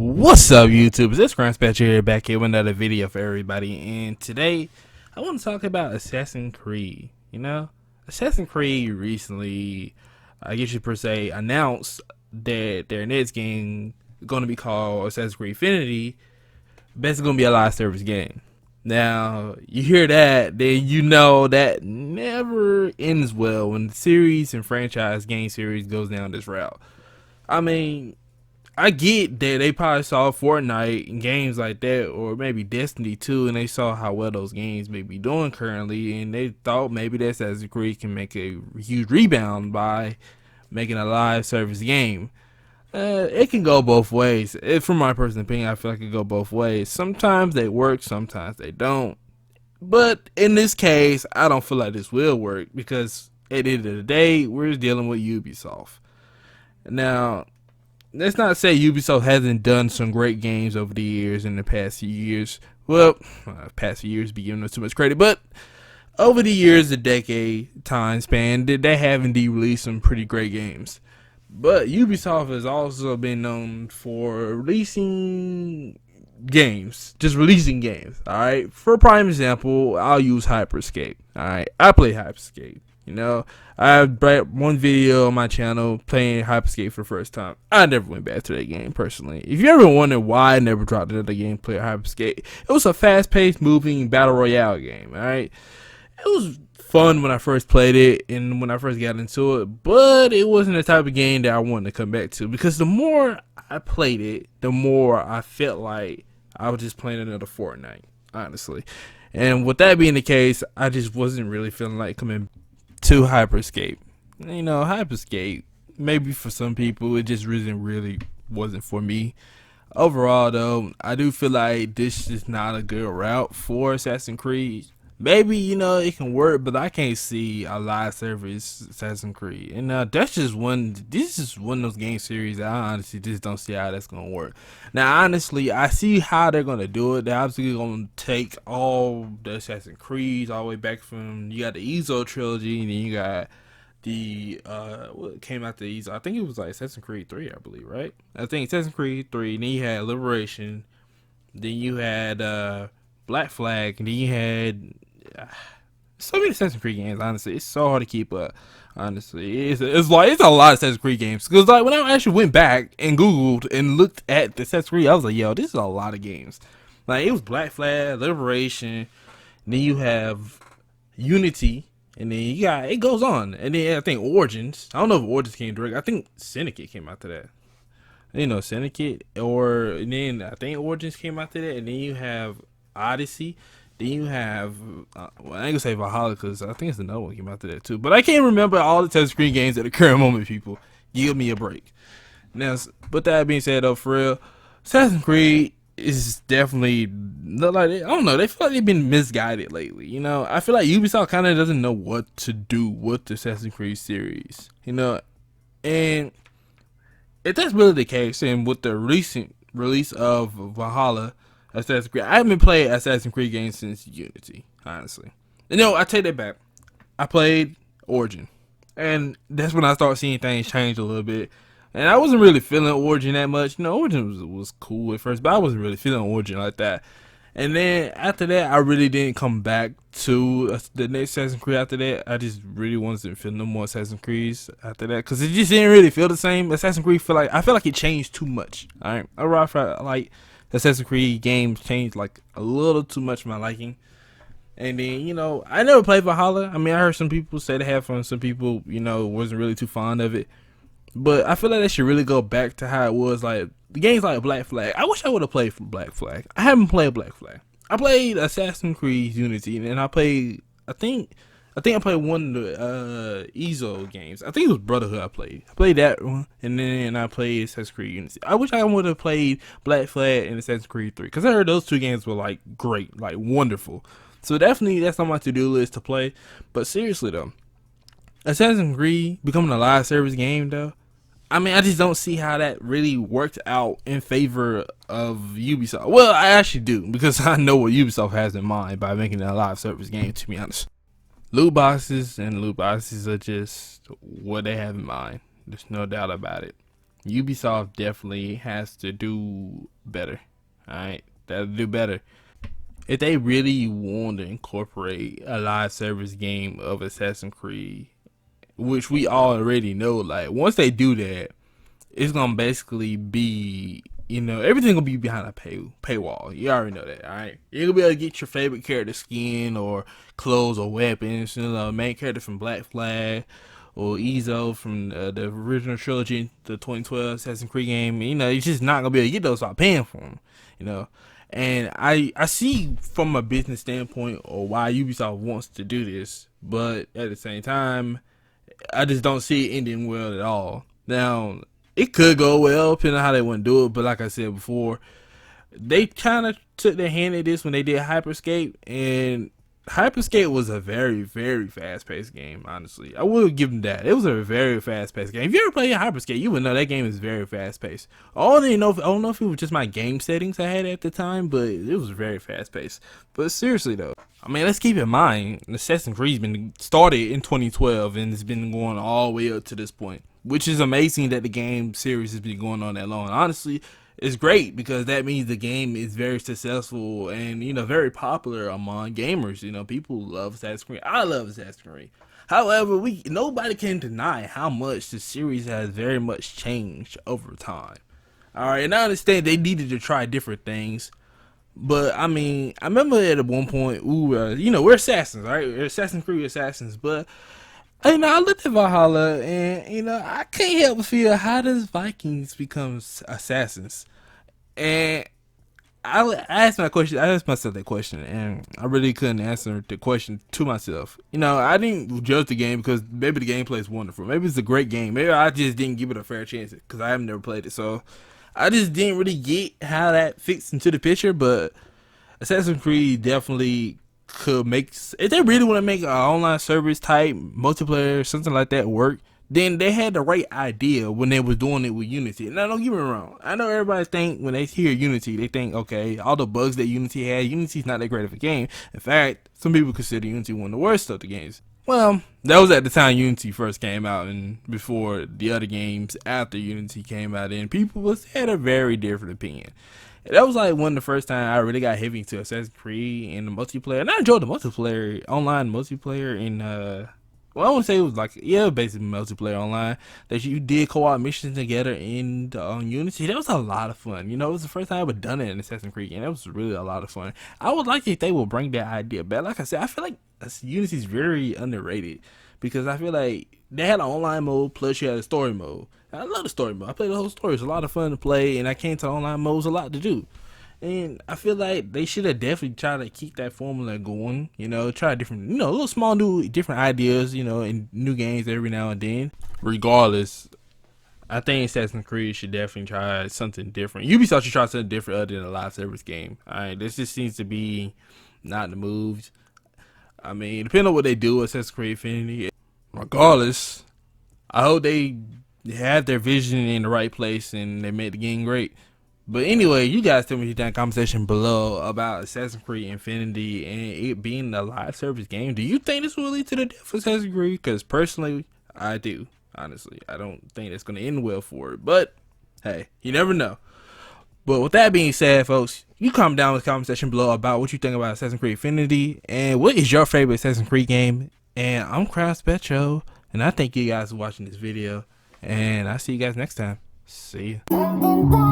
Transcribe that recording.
What's up, YouTube? It's CrownSpectro here, back here with another video for everybody. And today, I want to talk about Assassin's Creed. Assassin's Creed recently, I guess you per se, announced that their next game is going to be called Assassin's Creed Infinity. Basically, going to be a live service game. Now, you hear that, then you know that never ends well when the series and franchise game series goes down this route. I mean, I get that they probably saw Fortnite and games like that, or maybe Destiny 2, and they saw how well those games may be doing currently, and they thought maybe that Assassin's Creed can make a huge rebound by making a live service game. It can go both ways. From my personal opinion, I feel like it can go both ways. Sometimes they work, sometimes they don't. But in this case, I don't feel like this will work, because at the end of the day, we're dealing with Ubisoft. Now, let's not say Ubisoft hasn't done some great games over the years in the past few years. Well, past few years be giving them too much credit, but over the years, the decade time span, they have indeed released some pretty great games. But Ubisoft has also been known for releasing games, just releasing games. All right, for a prime example, I'll use Hyperscape. All right, I play Hyperscape. I have one video on my channel playing Hyperscape for the first time. I never went back to that game personally. If you ever wonder why I never dropped another game play Hyperscape, it was a fast-paced, moving battle royale game. All right, it was fun when I first played it and when I first got into it, but it wasn't the type of game that I wanted to come back to, because the more I played it, the more I felt like I was just playing another Fortnite, honestly. And with that being the case, I just wasn't really feeling like coming to Hyperscape. Hyperscape, maybe for some people, it just really wasn't for me. Overall, though, I do feel like this is not a good route for Assassin's Creed. Maybe, it can work, but I can't see a live service Assassin's Creed. And this is one of those game series that I honestly just don't see how that's going to work. Now, honestly, I see how they're going to do it. They're obviously going to take all the Assassin's Creeds all the way back from, you got the Ezio trilogy, and then you got the, what came out the Ezio? I think it was like Assassin's Creed 3, I believe, right? I think Assassin's Creed 3, and then you had Liberation, then you had, Black Flag, and then you had so many Assassin's Creed games. Honestly, it's so hard to keep up. Honestly, it's a lot of Assassin's Creed games, because like when I actually went back and googled and looked at the Assassin's Creed, I was like, yo, this is a lot of games. Like, it was Black Flag, Liberation, then you have Unity, and then you got, it goes on, and then I think Origins. I don't know if Origins came direct. I think Syndicate came after that. Syndicate, and then I think Origins came after that, and then you have Odyssey. Then you have, I ain't gonna say Valhalla, because I think it's another one came after that too. But I can't remember all the Assassin's Creed games at the current moment, people. Give me a break. Now, but that being said, though, for real, Assassin's Creed is definitely, like, I don't know, they feel like they've been misguided lately. I feel like Ubisoft kind of doesn't know what to do with the Assassin's Creed series. And if that's really the case, and with the recent release of Valhalla, Assassin's Creed, I haven't played Assassin's Creed games since Unity, honestly. I take that back. I played Origin, and that's when I started seeing things change a little bit. And I wasn't really feeling Origin that much. Origin was cool at first, but I wasn't really feeling Origin like that. And then after that, I really didn't come back to the next Assassin's Creed after that. I just really wasn't feeling no more Assassin's Creeds after that, because it just didn't really feel the same. Assassin's Creed I feel like it changed too much. Alright, I feel like Assassin's Creed games changed like a little too much for my liking. And then, I never played Valhalla. I mean, I heard some people say they had fun. Some people, wasn't really too fond of it. But I feel like they should really go back to how it was, like the games like Black Flag. I wish I would have played from Black Flag. I haven't played Black Flag. I played Assassin's Creed Unity, and I played, I think I played one of the Ezio games. I think it was Brotherhood I played. I played that one, and then I played Assassin's Creed Unity. I wish I would have played Black Flag and Assassin's Creed 3, because I heard those two games were like great, like wonderful. So definitely that's on my to-do list to play. But seriously though, Assassin's Creed becoming a live service game though, I mean, I just don't see how that really worked out in favor of Ubisoft. Well, I actually do, because I know what Ubisoft has in mind by making it a live service game, to be honest. Loot boxes are just what they have in mind. There's no doubt about it. Ubisoft definitely has to do better. Alright, that'll do better. If they really want to incorporate a live service game of Assassin's Creed, which we already know, like once they do that, it's gonna basically be, everything gonna be behind a paywall. You already know that, alright? You're gonna be able to get your favorite character skin or clothes or weapons, main character from Black Flag or Ezo from the original trilogy, the 2012 Assassin's Creed game. You're just not gonna be able to get those without paying for them. And I see from a business standpoint or why Ubisoft wants to do this, but at the same time, I just don't see it ending well at all. Now, it could go well depending on how they want to do it, but like I said before, they kind of took their hand at this when they did Hyperscape, and Hyperscape was a very, very fast-paced game, honestly. I will give them that. It was a very fast-paced game. If you ever played Hyperscape, you would know that game is very fast-paced. I don't know if it was just my game settings I had at the time, but it was very fast-paced. But seriously, though, I mean, let's keep in mind, Assassin's Creed's been started in 2012, and it's been going all the way up to this point, which is amazing that the game series has been going on that long. Honestly, it's great because that means the game is very successful and very popular among gamers. People love Assassin's Creed. I love Assassin's Creed. However, nobody can deny how much the series has very much changed over time. All right, and I understand they needed to try different things, but I mean, I remember at one point, we're assassins, right? We're Assassin's Creed assassins, but I looked at Valhalla, and I can't help but feel, how does Vikings become assassins? And I asked myself that question, and I really couldn't answer the question to myself. I didn't judge the game because maybe the gameplay is wonderful, maybe it's a great game, maybe I just didn't give it a fair chance because I have never played it, so I just didn't really get how that fits into the picture. But Assassin's Creed definitely could make, if they really want to make an online service type multiplayer, something like that work, then they had the right idea when they was doing it with Unity. Now, don't get me wrong, I know everybody think when they hear Unity, they think, okay, all the bugs that Unity had, Unity's not that great of a game. In fact, some people consider Unity one of the worst of the games. Well, that was at the time Unity first came out, and before the other games after Unity came out, and people had a very different opinion. That was like one of the first time I really got heavy into Assassin's Creed and the multiplayer. And I enjoyed the multiplayer, online multiplayer in well, I wouldn't say it was like, basically multiplayer online, that you did co-op missions together in Unity. That was a lot of fun. It was the first time I ever done it in Assassin's Creed, and that was really a lot of fun. I would like if they will bring that idea back. Like I said, I feel like Unity is very underrated because I feel like they had an online mode plus you had a story mode. I love the story mode. I played the whole story. It's a lot of fun to play, and I came to online mode. It was a lot to do. And I feel like they should have definitely tried to keep that formula going, try different, little small new different ideas, in new games every now and then. Regardless, I think Assassin's Creed should definitely try something different. Ubisoft should try something different other than a live service game. Alright, this just seems to be not the moves. I mean, depending on what they do with Assassin's Creed Infinity, regardless, I hope they have their vision in the right place and they make the game great. But anyway, you guys tell me what you think in the comment section below about Assassin's Creed Infinity and it being a live service game. Do you think this will lead to the death of Assassin's Creed? Because personally, I do. Honestly, I don't think it's going to end well for it. But hey, you never know. But with that being said, folks, you comment down in the comment section below about what you think about Assassin's Creed Infinity and what is your favorite Assassin's Creed game. And I'm CrownSpectro, and I thank you guys for watching this video. And I'll see you guys next time. See ya.